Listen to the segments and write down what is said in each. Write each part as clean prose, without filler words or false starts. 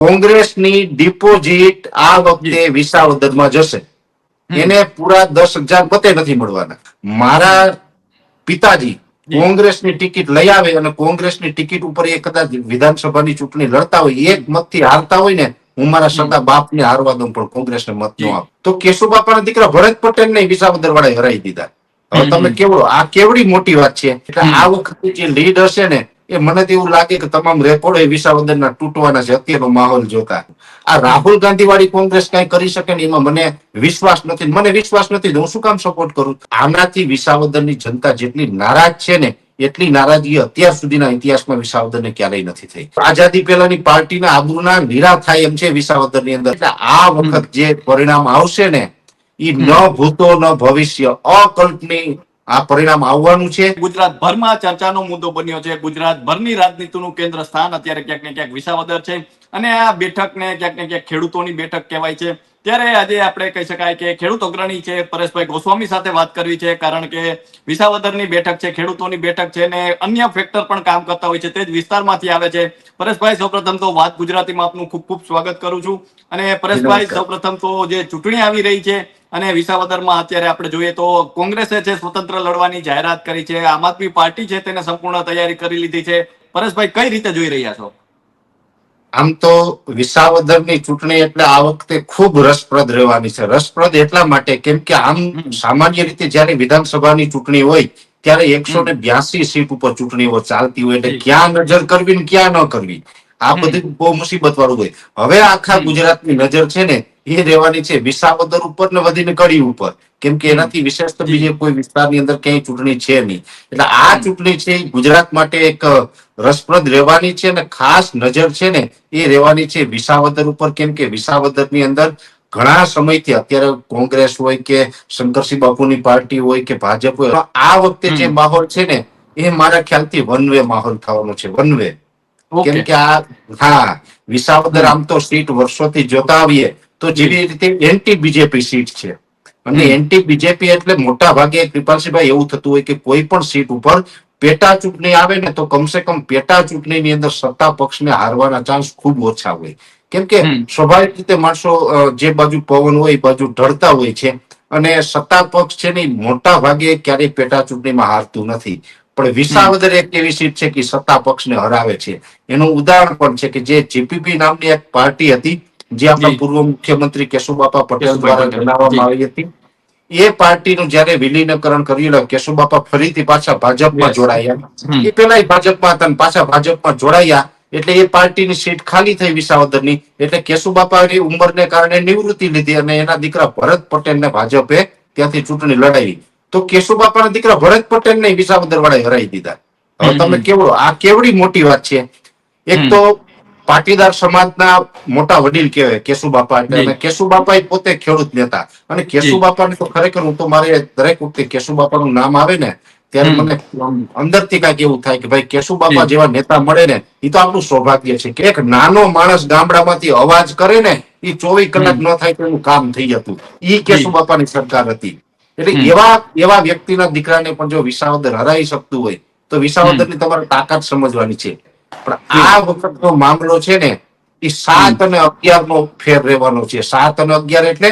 કોંગ્રેસની ડિપોઝિટ આ વખતે વિસાવદરમાં જશે. એને પૂરા 10,000 મતે નથી મળવાના. મારા પિતાજી કોંગ્રેસની ટિકિટ લઈ આવે અને કોંગ્રેસની ટિકિટ ઉપર એ કદાચ વિધાનસભાની ચૂંટણી લડતા હોય, એક મતથી હારતા હોય ને, હું મારા સગા બાપને હારવા દઉં પણ કોંગ્રેસને મત ન આપું. તો કેશુબાપાના દીકરા ભરત પટેલ ને વિસાવદર વાળાએ હરાવી દીધા. હવે તમે કેવડી મોટી વાત છે. એટલે આ વખતે જે લીડ હશે ને, એ મને તો એવું લાગે કે તમામ રેકોર્ડ એ વિસાવદરના તૂટવાના છે અત્યારનો માહોલ જોતા. આ રાહુલ ગાંધી વાળી કોંગ્રેસ કઈ કરી શકે ને એમાં મને વિશ્વાસ નથી. મને વિશ્વાસ નથી, હું શું કામ સપોર્ટ કરું? આનાથી વિસાવદરની જનતા જેટલી નારાજ છે ને, એટલી નારાજગી અત્યાર સુધીના ઇતિહાસમાં વિસાવદરને ક્યારેય નથી થઈ. આઝાદી પહેલાની પાર્ટીના આબરૂના નીરા થાય એમ છે વિસાવદરની અંદર. એટલે આ વખત જે પરિણામ આવશે ને, એ ન ભૂતો ન ભવિષ્ય, અકલ્પનીય આ પરિણામ આવવાનું છે. ગુજરાત ભરમાં ચર્ચાનો મુદ્દો બન્યો છે. ગુજરાત ભરની રાજનીતિનું કેન્દ્ર સ્થાન અત્યારે ક્યાંક ને ક્યાંક વિસાવદર છે અને આ બેઠકને ક્યાંક ને ક્યાંક ખેડૂતોની બેઠક કહેવાય છે. ત્યારે આજે આપણે કહી શકાય કે ખેડૂત અગ્રણી છે પરેશભાઈ ગોસ્વામી સાથે વાત કરવી છે, કારણ કે વિસાવદરની બેઠક છે, ખેડૂતોની બેઠક છે ને અન્ય ફેક્ટર પણ કામ કરતા હોય છે, તે જ વિસ્તારમાંથી આવે છે. પરેશભાઈ, સૌપ્રથમ તો વાત ગુજરાતીમાં આપનું ખૂબ ખૂબ સ્વાગત કરું છું. અને પરેશભાઈ, સૌપ્રથમ તો જે ચૂંટણી આવી રહી છે અને વિસાવદરમાં અત્યારે આપણે જોઈએ તો કોંગ્રેસે છે સ્વતંત્ર લડવાની જાહેરાત કરી છે, આમ આદમી પાર્ટી છે તેને સંપૂર્ણ તૈયારી કરી લીધી છે. પરેશભાઈ, કઈ રીતે જોઈ રહ્યા છો? આમ તો વિસાવદરની ચૂંટણી એટલે આ વખતે ખૂબ રસપ્રદ રહેવાની છે. રસપ્રદ એટલા માટે કેમ કે આમ સામાન્ય રીતે જયારે વિધાનસભાની ચૂંટણી હોય ત્યારે 182 સીટ ઉપર ચૂંટણીઓ ચાલતી હોય, એટલે ક્યાં નજર કરવી ને ક્યાં ન કરવી, આ બધું બહુ મુસીબત વાળું હોય. હવે આખા ગુજરાતની નજર છે ને એ રહેવાની છે વિસાવદર ઉપર ને વધીને કડી ઉપર, કેમ કે એનાથી વિશેષ તો બીજે કોઈ વિસ્તારની અંદર ક્યાંય ચૂંટણી છે નહીં. એટલે આ ચૂંટણી છે ગુજરાત માટે એક રસપ્રદ રહેવાની છે અને ખાસ નજર છે ને એ રહેવાની છે વિસાવદર ઉપર. કેમ કે વિસાવદરની અંદર ઘણા સમયથી અત્યારે કોંગ્રેસ હોય કે શંકરસિંહ બાપુની પાર્ટી હોય કે ભાજપ હોય, આ વખતે જે માહોલ છે ને એ મારા ખ્યાલથી વન વે માહોલ થવાનો છે. One way. કેમ કે વિસાવદર આમ તો સીટ વર્ષોથી જોતા આવીએ તો જેવી રીતે એન્ટી બીજેપી સીટ છે, અને એન્ટી બીજેપી એટલે મોટા ભાગે કૃપાલસિંહભાઈ એવું થતું હોય કે કોઈ પણ સીટ ઉપર પેટા ચૂંટણી આવે ને તો કમસે કમ પેટા ચૂંટણીની અંદર સત્તા પક્ષને હારવાના ચાન્સ ખૂબ ઓછા હોય. કેમ કે સ્વાભાવિક રીતે માણસો જે બાજુ પવન હોય એ બાજુ ઢળતા હોય છે, અને સત્તા પક્ષ છે ને મોટા ભાગે ક્યારેય પેટા ચૂંટણીમાં હારતું નથી. પણ વિસાવદર એક એવી સીટ છે કે સત્તા પક્ષને હરાવે છે. એનું ઉદાહરણ પણ છે કે જે જીપીપી નામની એક પાર્ટી હતી જે આપણા પૂર્વ મુખ્યમંત્રી કેશુબાપા પટેલ દ્વારા બનાવવામાં આવી હતી, એ પાર્ટીનું જયારે વિલીનીકરણ કર્યું, કેશુબાપા ફરીથી પાછા ભાજપમાં જોડાયા. એ પેલા ભાજપમાં હતા પાછા ભાજપમાં જોડાયા, એટલે એ પાર્ટીની સીટ ખાલી થઈ વિસાવદરની. એટલે કેશુબાપાની ઉંમરને કારણે નિવૃત્તિ લીધી અને એના દીકરા ભરત પટેલને ભાજપે ત્યાંથી ચૂંટણી લડાવી. તો કેશુબાપાના દીકરા ભરત પટેલને વિસાવદર વાળાએ હરાવી દીધા. હવે તમે કેવડી મોટી વાત છે. એક તો પાટીદાર સમાજના મોટા વડીલ કહેવાય કેશુબાપા, એટલે કેશુબાપા પોતે ખેડૂત નેતા. અને કેશુબાપાને તો ખરેખર હું તો મારે દરેક વખતે કેશુબાપાનું નામ આવે ને ત્યારે મને અંદરથી કાંઈક એવું થાય કે ભાઈ કેશુબાપા જેવા નેતા મળે ને એ તો આપણું સૌભાગ્ય છે. કે એક નાનો માણસ ગામડામાંથી અવાજ કરે ને એ 24 કલાક ન થાય તો એનું કામ થઈ જતું. એ કેશુબાપાની સરકાર હતી. એટલે એવા વ્યક્તિના દીકરાને પણ જો વિસાવદર હરાવી શકતું હોય તો વિસાવદરની તમારે તાકાત સમજવાની છે. પણ આ વખતનો મામલો છે ને એ 7 અને 11 નો ફેર રહેવાનો છે. 7 અને 11 એટલે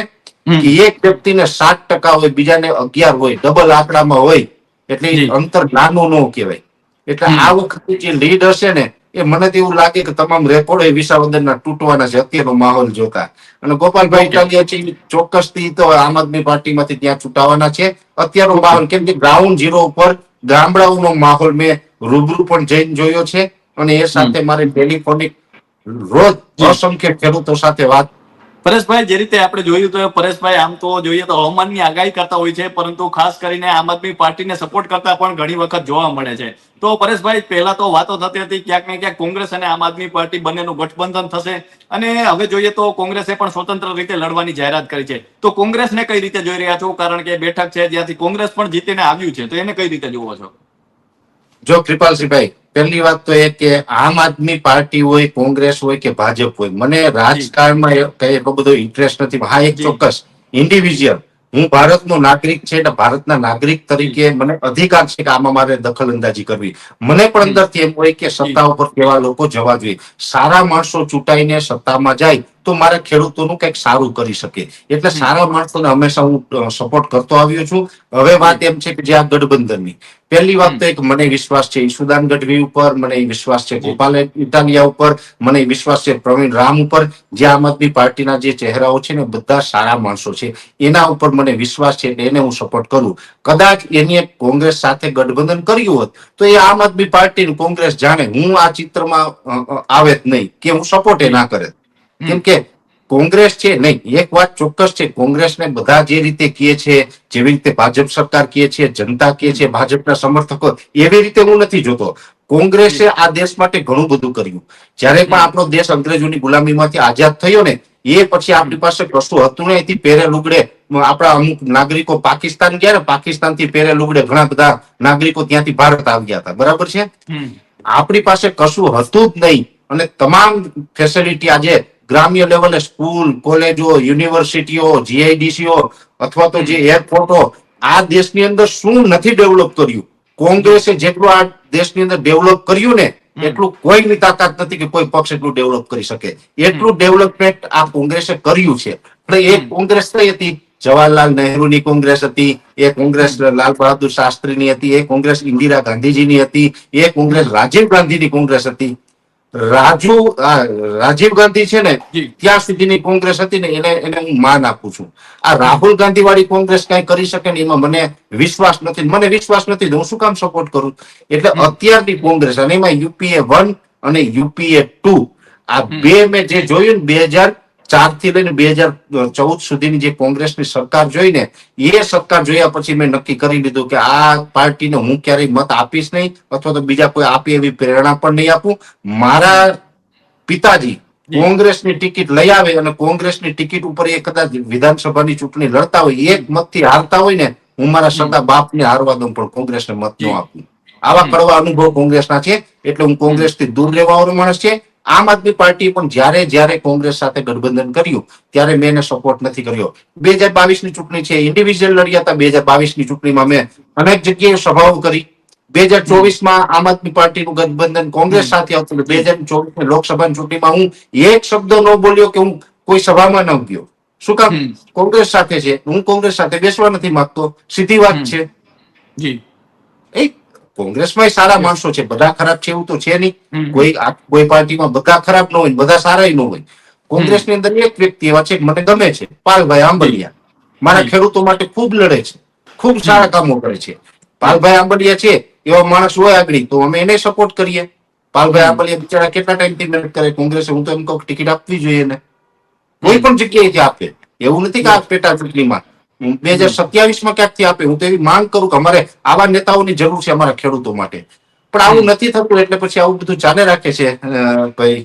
એક વ્યક્તિને 7% હોય, બીજાને 11 હોય, ડબલ આંકડામાં હોય, એટલે અંતર નાનું ન કહેવાય. એટલે આ વખતે જે લીડ હશે ને એ મને તો એવું લાગે કે તમામ રેકોર્ડ એ વિસાવદરના તૂટવાના છે અત્યારનો માહોલ જોતા. અને ગોપાલભાઈ ઇટાલિયા છે ચોક્કસથી તો આમ આદમી પાર્ટીમાંથી ત્યાં છૂટાવાના છે અત્યારનો માહોલ. કેમ કે ગ્રાઉન્ડ ઝીરો ઉપર ગામડાઓનો માહોલ મેં રૂબરૂ પણ જઈને જોયો છે, અને એ સાથે મારે ટેલિફોનિક રોજ અસંખ્ય ખેડૂતો સાથે વાત. પરેશભાઈ, જે રીતે આપણે જોયું તો પરેશભાઈ આમ તો જોઈએ તો હવામાનની આગાહી કરતા હોય છે, પરંતુ ખાસ કરીને આમ આદમી પાર્ટીને સપોર્ટ કરતા પણ ઘણી વખત જોવા મળે છે. તો પરેશભાઈ, પહેલા તો વાતો થતી હતી ક્યાંક ને ક્યાંક કોંગ્રેસ અને આમ આદમી પાર્ટી બંનેનું ગઠબંધન થશે, અને હવે જોઈએ તો કોંગ્રેસે પણ સ્વતંત્ર રીતે લડવાની જાહેરાત કરી છે. તો કોંગ્રેસને કઈ રીતે જોઈ રહ્યા છો? કારણ કે બેઠક છે જ્યાંથી કોંગ્રેસ પણ જીતીને આવ્યું છે, તો એને કઈ રીતે જોવો છો? જો કૃપાલસિંહભાઈ, પહેલી વાત તો એ કે આમ આદમી પાર્ટી હોય, કોંગ્રેસ હોય કે ભાજપ હોય, મને રાજકારણમાં એટલો બધો ઇન્ટરેસ્ટ નથી. હા, એક ચોક્કસ ઇન્ડિવિજ્યુઅલ હું ભારતનો નાગરિક છે એટલે ભારતના નાગરિક તરીકે મને અધિકાર છે કે આમાં મારે દખલ અંદાજી કરવી. મને પણ અંદરથી એમ હોય કે સત્તા ઉપર કેવા લોકો જવા જોઈએ. સારા માણસો ચૂંટાઈને સત્તામાં જાય તો મારા ખેડૂતોનું કંઈક સારું કરી શકે. એટલે સારા માણસોને હંમેશા હું સપોર્ટ કરતો આવ્યો છું. હવે વાત એમ છે કે જે આ ગઠબંધનની પહેલી વાત તો એક મને વિશ્વાસ છે ઈશુદાન ગઢવી ઉપર, મને વિશ્વાસ છે ગોપાલ ઇટાલિયા ઉપર, મને વિશ્વાસ છે પ્રવીણ રામ ઉપર. જે આમ આદમી પાર્ટીના જે ચહેરાઓ છે ને બધા સારા માણસો છે, એના ઉપર મને વિશ્વાસ છે એટલે એને હું સપોર્ટ કરું. કદાચ એની કોંગ્રેસ સાથે ગઠબંધન કર્યું હોત તો એ આમ આદમી પાર્ટી કોંગ્રેસ જાણે હું આ ચિત્રમાં આવે જ નહીં કે હું સપોર્ટ એ ના કરે. કેમ કે કોંગ્રેસ છે નહીં, એક વાત ચોક્કસ છે, કોંગ્રેસને બધા જે રીતે કહે છે, જેવી રીતે ભાજપ સરકાર કહે છે, જનતા કહે છે, ભાજપના સમર્થકો, એવી રીતે હું નથી જોતો. કોંગ્રેસે આ દેશ માટે ઘણું બધું કર્યું. જ્યારે પણ આપણો દેશ અંગ્રેજોની ગુલામીમાંથી આઝાદ થયો ને એ પછી આપણી પાસે કશું હતું નહીં. એથી પહેરે લુગડે આપણા અમુક નાગરિકો પાકિસ્તાન ગયા ને, પાકિસ્તાન થી પહેરે લુગડે ઘણા બધા નાગરિકો ત્યાંથી ભારત આવ્યા હતા. બરાબર છે. આપણી પાસે કશું હતું જ નહીં અને તમામ ફેસિલિટી આજે ગ્રામ્ય લેવલે સ્કૂલ, કોલેજો, યુનિવર્સિટીઓ, જીઆઈડીસીઓ અથવા તો જે એરપોર્ટો, આ દેશની અંદર શું નથી ડેવલપ કર્યું. કોંગ્રેસે જેટલું આ દેશની અંદર ડેવલપ કર્યું ને એટલું કોઈની તાકાત નથી કે કોઈ પક્ષ એટલું ડેવલપ કરી શકે. એટલું ડેવલપમેન્ટ આ કોંગ્રેસે કર્યું છે. એટલે એ કોંગ્રેસ કઈ હતી? જવાહરલાલ નહેરુની કોંગ્રેસ હતી, એ કોંગ્રેસ લાલ બહાદુર શાસ્ત્રીની હતી, એ કોંગ્રેસ ઇન્દિરા ગાંધીજીની હતી, એ કોંગ્રેસ રાજીવ ગાંધીની કોંગ્રેસ હતી. રાજીવ ગાંધી છે ને ત્યાં સુધીની કોંગ્રેસ હતી ને એને હું માન આપું છું. આ રાહુલ ગાંધી વાળી કોંગ્રેસ કઈ કરી શકે ને એમાં મને વિશ્વાસ નથી. મને વિશ્વાસ નથી, હું શું કામ સપોર્ટ કરું? એટલે અત્યારની કોંગ્રેસ અને એમાં યુપીએ 1 અને યુપીએ 2 આ બે મેં જે જોયું ને 2004 થી લઈને 2014 સુધીની જે કોંગ્રેસની સરકાર જોઈ ને, એ સરકાર જોયા પછી મેં નક્કી કરી લીધું કે આ પાર્ટીને હું ક્યારેય મત આપીશ નહીં અથવા તો બીજા કોઈ આપે એવી પ્રેરણા પણ નહીં આપું. મારા પિતાજી કોંગ્રેસની ટિકિટ લઈ આવે અને કોંગ્રેસની ટિકિટ ઉપર એ કદાચ વિધાનસભાની ચૂંટણી લડતા હોય, એક મતથી હારતા હોય ને, હું મારા સગા બાપને હારવા દઉં પણ કોંગ્રેસને મત ન આપું. આવા કડવા અનુભવ કોંગ્રેસના છે એટલે હું કોંગ્રેસથી દૂર રહેવાવાળો માણસ છે. આમ આદમી પાર્ટી પણ જ્યારે કોંગ્રેસ સાથે ગઠબંધન કર્યું ત્યારે મેં એને સપોર્ટ નથી કર્યો. 2022 ની ચૂંટણી છે, ઇન્ડિવિજ્યુઅલ લડ્યા હતા. 2022 ની ચૂંટણીમાં મેં અનેક જગ્યાએ સભાઓ કરી. 2024 આમ આદમી પાર્ટીનું ગઠબંધન કોંગ્રેસ સાથે હતું. 2024 લોકસભાની ચૂંટણીમાં હું એક શબ્દ ન બોલ્યો કે હું કોઈ સભામાં ન ગયો. શું કામ? કોંગ્રેસ સાથે છે, હું કોંગ્રેસ સાથે બેસવા નથી માંગતો. સીધી વાત છે. એ કોંગ્રેસમાં સારા માણસો છે, બધા ખરાબ છે એવું તો છે નહીં. કોઈ પાર્ટીમાં બધા ખરાબ ન હોય, બધા સારા ન હોય. કોંગ્રેસની અંદર એક વ્યક્તિ એવા છે મને ગમે છે, પાલભાઈ આંબલિયા. મારા ખેડૂતો માટે ખૂબ લડે છે, ખૂબ સારા કામો કરે છે. પાલભાઈ આંબલિયા છે એવા માણસ હોય આગળ તો અમે એને સપોર્ટ કરીએ. પાલભાઈ આંબલિયા બિચારા કેટલા ટાઈમથી મહેનત કરે કોંગ્રેસે. હું તો એમ કહું ટિકિટ આપવી જોઈએ ને, કોઈ પણ જગ્યાએથી આપે. એવું નથી કે આ પેટા ચૂંટણીમાં 2027 ક્યાંકથી આપે. હું તો એવી માંગ કરું કે અમારે આવા નેતાઓની જરૂર છે અમારા ખેડૂતો માટે. પણ આવું નથી થતું એટલે પછી આવું બધું ચાલે રાખે છે. ભાઈ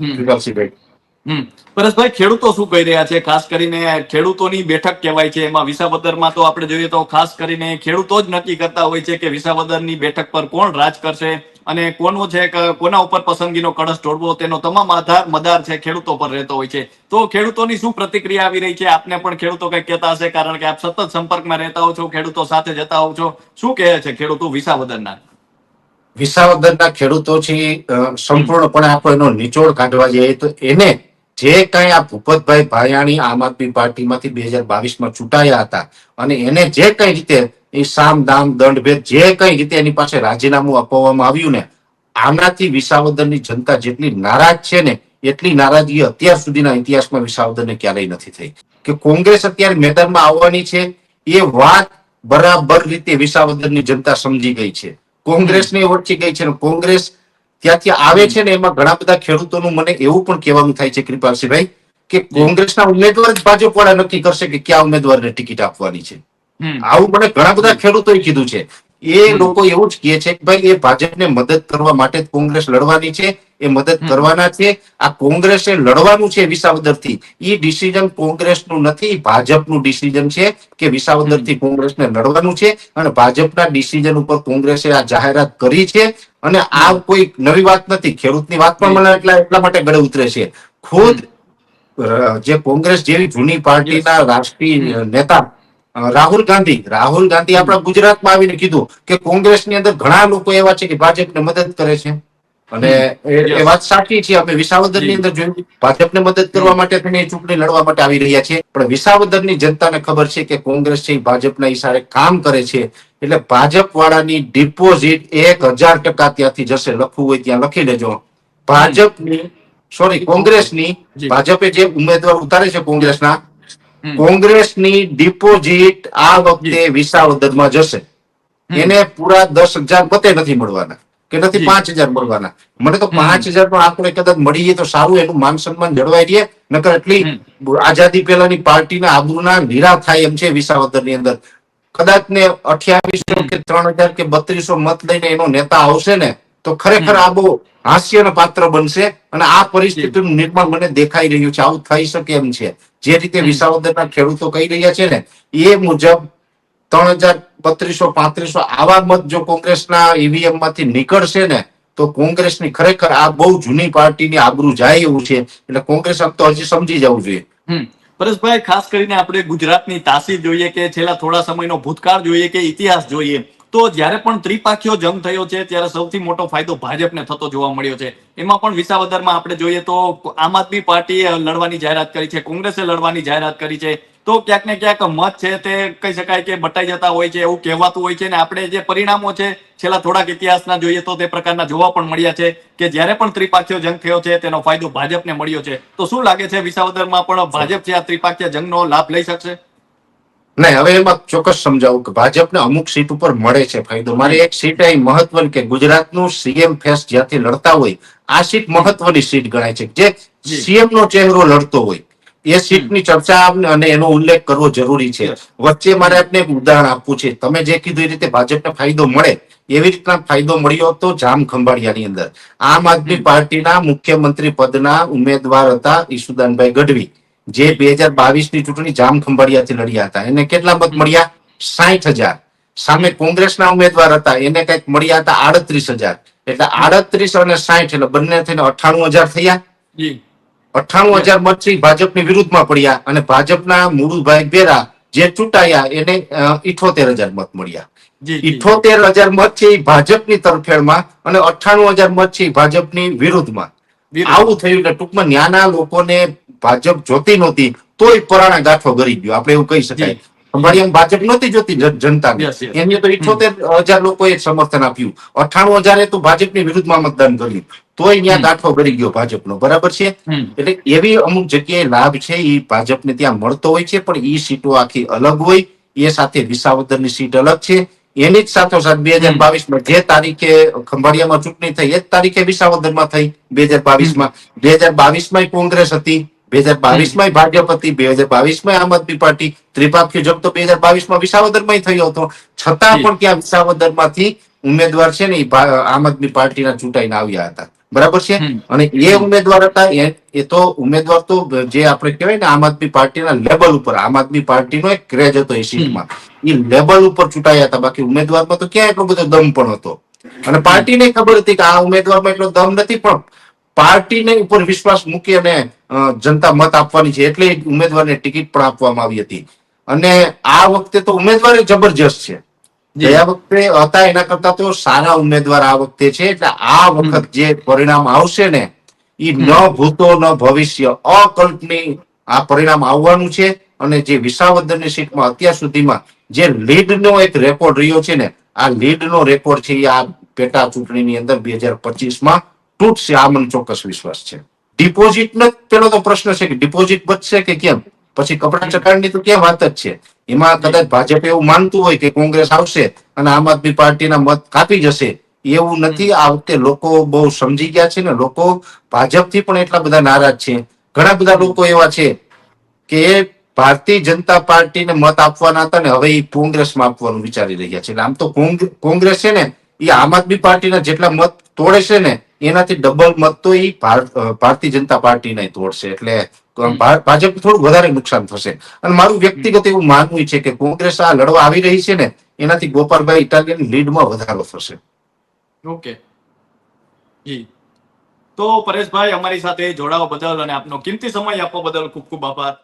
પરેશભાઈ, ખેડૂતો શું કહી રહ્યા છે? ખાસ કરીને ખેડૂતોની બેઠક કહેવાય છે, એમાં વિસાવદરમાં તો આપણે જોઈએ તો ખાસ કરીને ખેડૂતો જ નક્કી કરતા હોય છે કે વિસાવદરની બેઠક પર કોણ રાજ કરશે અને કોનો છે કોના ઉપર પસંદગીનો કળશ ઢોળવો તેનો તમામ આધાર મદાર છે ખેડૂતો પર રહેતો હોય છે. તો ખેડૂતોની શું પ્રતિક્રિયા આવી રહી છે? આપને પણ ખેડૂતો કઈ કહેતા હશે, કારણ કે આપ સતત સંપર્કમાં રહેતા હો છો, ખેડૂતો સાથે જતા હો છો. શું કહે છે ખેડૂતો વિસાવદરના? વિસાવદરના ખેડૂતો છે સંપૂર્ણપણે આપણે એનો નિચોડ કાઢવા જઈએ તો એને જે કઈ આ ભૂપતભાઈ ભાયાણી આમ આદમી પાર્ટીમાંથી 2022 ચૂંટાયા હતા અને એને જે કઈ રીતે એ સામ દામ દંડ ભેદ જે કઈ રીતે એની પાસે રાજીનામું આપવામાં આવ્યું ને, આનાથી વિસાવદરની જનતા જેટલી નારાજ છે ને એટલી નારાજગી અત્યાર સુધીના ઇતિહાસમાં વિસાવદરને ક્યારેય નથી થઈ. કે કોંગ્રેસ અત્યારે મેદાનમાં આવવાની છે એ વાત બરાબર રીતે વિસાવદરની જનતા સમજી ગઈ છે. કોંગ્રેસને ઓળખી ગઈ છે. કોંગ્રેસ ત્યાંથી આવે છે ને એમાં ઘણા બધા ખેડૂતોનું મને એવું પણ કહેવાનું થાય છે કૃપાલસિંહભાઈ કે કોંગ્રેસના ઉમેદવાર જ ભાજપ વાળા નક્કી કરશે કે કયા ઉમેદવારને ટિકિટ આપવાની છે. આવું મને ઘણા બધા ખેડૂતોએ કીધું છે. એ લોકો એવું જ કહે છે કે ભાઈ એ ભાજપને મદદ કરવા માટે જ કોંગ્રેસ લડવાની છે, એ મદદ કરવાના છે. આ કોંગ્રેસે લડવાનું છે વિસાવદરથી. એ ડિસિઝન કોંગ્રેસનું નથી, ભાજપનું ડિસિઝન છે કે વિસાવદરથી કોંગ્રેસને લડવાનું છે અને ભાજપના ડિસિઝન ઉપર કોંગ્રેસે આ જાહેરાત કરી છે. અને આ કોઈ નવી વાત નથી. ખેડૂતની વાત પણ મને એટલા માટે ગળે ઉતરે છે. ખુદ જે કોંગ્રેસ જેવી જૂની પાર્ટીના રાષ્ટ્રીય નેતા રાહુલ ગાંધી આપણા ગુજરાતમાં આવીને કીધું કે કોંગ્રેસની અંદર ઘણા લોકો એવા છે કે ભાજપને મદદ કરે છે. અને એ Yes. વાત સાચી છે. અમે વિસાવદરની અંદર જોયું ભાજપને મદદ કરવા માટે થઈને એ ચૂંટણી લડવા માટે આવી રહ્યા છે. પણ વિસાવદરની જનતાને ખબર છે કે કોંગ્રેસ છે એ ભાજપના ઈશારે કામ કરે છે. એટલે ભાજપ વાળાની ડિપોઝિટ 1000% ત્યાંથી જશે. લખવું હોય ત્યાં લખી લેજો. ભાજપની કોંગ્રેસની જી. ભાજપે જે ઉમેદવાર ઉતારે છે કોંગ્રેસના, હમ. કોંગ્રેસની ડિપોઝિટ આ વખતે જી. વિસાવદરમાં જશે. હમ. એને પૂરા 10,000 મતે નથી મળવાના કે નથી જી. 5,000 મળવાના. મને તો હમ. 5,000 નો આંકડો કદાચ મળી જાય તો સારું, એનું માન સન્માન જળવાઈ રહે. નકર એટલી હમ. આઝાદી પહેલાની પાર્ટીના આબરૂના લીરા થાય એમ છે વિસાવદરની અંદર. કદાચ ને 2800 કે 3,000 કે 3200 મત લઈને એનો નેતા આવશે ને તો ખરેખર આ બહુ હાસ્યનો પાત્ર બનશે. અને આ પરિસ્થિતિનું નિર્માણ મને દેખાઈ રહ્યું છે. આવું થઈ શકે એમ છે. જે રીતે વિસાવદરના ખેડૂતો કહી રહ્યા છે ને એ મુજબ 3,000, 3200, 3500 આવા મત જો કોંગ્રેસના ઈવીએમ માંથી નીકળશે ને તો કોંગ્રેસની ખરેખર આ બહુ જૂની પાર્ટીની આબરૂ જાય એવું છે. એટલે કોંગ્રેસ આમ તો હજી સમજી જવું જોઈએ. પરેશભાઈ, ખાસ કરીને આપણે ગુજરાતની તાસીર જોઈએ કે છેલ્લા થોડા સમયનો ભૂતકાળ જોઈએ કે ઇતિહાસ જોઈએ તો જ્યારે પણ ત્રિપાખીયો જંગ થયો છે ત્યારે સૌથી મોટો ફાયદો ભાજપને થતો જોવા મળ્યો છે. એમાં પણ વિસાવદરમાં આપણે જોઈએ તો આમ આદમી પાર્ટીએ લડવાની જાહેરાત કરી છે, કોંગ્રેસે લડવાની જાહેરાત કરી છે. તો ક્યાંક ને ક્યાંક મત છે તે કહી શકાય કે બટાઈ જતા હોય છે એવું કહેવાતું હોય છે. ને આપણે જે પરિણામો છે છેલ્લા થોડાક ઇતિહાસના જોઈએ તો તે પ્રકારના જોવા પણ મળ્યા છે કે જ્યારે પણ ત્રિપાખીયો જંગ થયો છે તેનો ફાયદો ભાજપને મળ્યો છે. તો શું લાગે છે વિસાવદરમાં પણ ભાજપ છે આ ત્રિપાખીય જંગનો લાભ લઈ શકશે? નહીં, હવે એમાં ચોક્કસ સમજાવું કે ભાજપને અમુક સીટ ઉપર મળે છે ફાયદો. મારે એક સીટ અહીં મહત્વની કે ગુજરાતનું સીએમ ફેસ જ્યાંથી લડતા હોય આ સીટ મહત્વની સીટ ગણાય છે. જે સીએમ નો ચહેરો લડતો હોય એ સીટની ચર્ચા અને એનો ઉલ્લેખ કરવો જરૂરી છે. વચ્ચે મારે આપને એક ઉદાહરણ આપવું છે. તમે જે કીધું એ રીતે ભાજપને ફાયદો મળે એવી રીતના ફાયદો મળ્યો હતો જામ ખંભાળિયાની અંદર. આમ આદમી પાર્ટીના મુખ્યમંત્રી પદના ઉમેદવાર હતા ઈસુદાનભાઈ ગઢવી, જે 2022 ની ચૂંટણી જામ ખંભાળિયાથી લડ્યા હતા. એને કેટલા મત મળ્યા? 60,000. સામે કોંગ્રેસના ઉમેદવાર હતા એને કઈક મળ્યા હતા 38,000. એટલે 38 અને 60 એટલે બંને થઈને 98,000 થયા. 98,000 મત છે ભાજપની વિરુદ્ધમાં પડ્યા અને ભાજપના મુળુભાઈ બેરા જે ચૂંટાયા એને 78,000 મત મળ્યા. 78,000 મત છે એ ભાજપની તરફેણમાં અને 98,000 મત છે એ ભાજપની વિરુદ્ધમાં. આવું થયું. એટલે ટૂંકમાં ન્યાના લોકોને ભાજપ જોતી નહોતી તોય પરાણા ગાંઠો ગરી ગયો, આપણે એવું કહી શકાય. ખંભાળિયામાં ભાજપ નહોતી જોતી જનતાને, એમને તો 78,000 લોકોએ સમર્થન આપ્યું. 98,000 તો ભાજપની વિરુદ્ધમાં મતદાન કર્યું તોય ત્યાં ગાંઠો ગરી ગયો ભાજપનો. બરાબર છે. એટલે એવી અમુક જગ્યાએ લાભ છે એ ભાજપને ત્યાં મળતો હોય છે. પણ એ સીટો આખી અલગ હોય. એ સાથે વિસાવદરની સીટ અલગ છે. એની જ સાથોસાથ 2022માં જે તારીખે ખંભાળિયામાં ચૂંટણી થઈ એ જ તારીખે વિસાવદરમાં થઈ. 2022માં 2022માં કોંગ્રેસ હતી, 2022માં ભાજપ હતી, 2022માં આમ આદમી પાર્ટી. ત્રિપાખીયો જંગ તો 2022માં વિસાવદરમાં થયો હતો. છતાં પણ ત્યાં વિસાવદરમાંથી ઉમેદવાર છે ને એ આમ આદમી પાર્ટીના ચૂંટાઈને આવ્યા હતા. બરાબર છે. અને એ ઉમેદવાર હતા એ તો ઉમેદવાર તો જે આપણે કહેવાય ને આમ આદમી પાર્ટીના લેબલ ઉપર, આમ આદમી પાર્ટીનો એક ક્રેજ હતો એ સીટમાં, એ લેબલ ઉપર ચૂંટાયા હતા. બાકી ઉમેદવારમાં તો ક્યાં એટલો બધો દમ પણ હતો. અને પાર્ટીને ખબર હતી કે આ ઉમેદવારમાં એટલો દમ નથી, પણ પાર્ટીને ઉપર વિશ્વાસ મૂકી અને જનતા મત આપવાની છે એટલે ઉમેદવારને ટિકિટ પણ આપવામાં આવી હતી. અને આ વખતે તો ઉમેદવાર જબરજસ્ત છે. ગયા વખતે હતા એના કરતા તો સારા ઉમેદવાર આ વખતે છે. એટલે આ વખત જે પરિણામ આવશે ને એ ન ભૂતો ન ભવિષ્ય, અકલ્પનીય આ પરિણામ આવવાનું છે. અને જે વિસાવદરની સીટમાં અત્યાર સુધીમાં જે લીડનો એક રેકોર્ડ રહ્યો છે ને આ લીડનો રેકોર્ડ છે એ આ પેટા ચૂંટણીની અંદર 2025માં તૂટશે. આ મને ચોક્કસ વિશ્વાસ છે. ડિપોઝિટનો પેલો તો પ્રશ્ન છે કે ડિપોઝિટ બચશે કે કેમ, પછી કપડા ચટાણની તો ક્યાં વાત જ છે. એમાં કદાચ ભાજપ એવું માનતું હોય કે કોંગ્રેસ આવશે અને આમ આદમી પાર્ટીના મત કાપી જશે, એવું નથી. આ વખતે લોકો બહુ સમજી ગયા છે ને લોકો ભાજપથી પણ એટલા બધા નારાજ છે. ઘણા બધા લોકો એવા છે કે ભારતીય જનતા પાર્ટીને મત આપવાના હતા ને હવે એ કોંગ્રેસમાં આપવાનું વિચારી રહ્યા છે. એટલે આમ તો કોંગ્રેસ છે ને એ આમ આદમી પાર્ટીના જેટલા મત તોડે છે ને એનાથી ડબલ મત તો એ ભારતીય જનતા પાર્ટીને તોડશે. એટલે ભાજપ થોડું વધારે નુકસાન થશે. અને મારું વ્યક્તિગત એવું માનવું છે કે કોંગ્રેસ આ લડવા આવી રહી છે ને એનાથી ગોપાલભાઈ ઇટાલિયન લીડમાં વધારો થશે. ઓકે જી. તો પરેશભાઈ, અમારી સાથે જોડાવા બદલ અને આપનો કિંમતી સમય આપવા બદલ ખૂબ ખૂબ આભાર.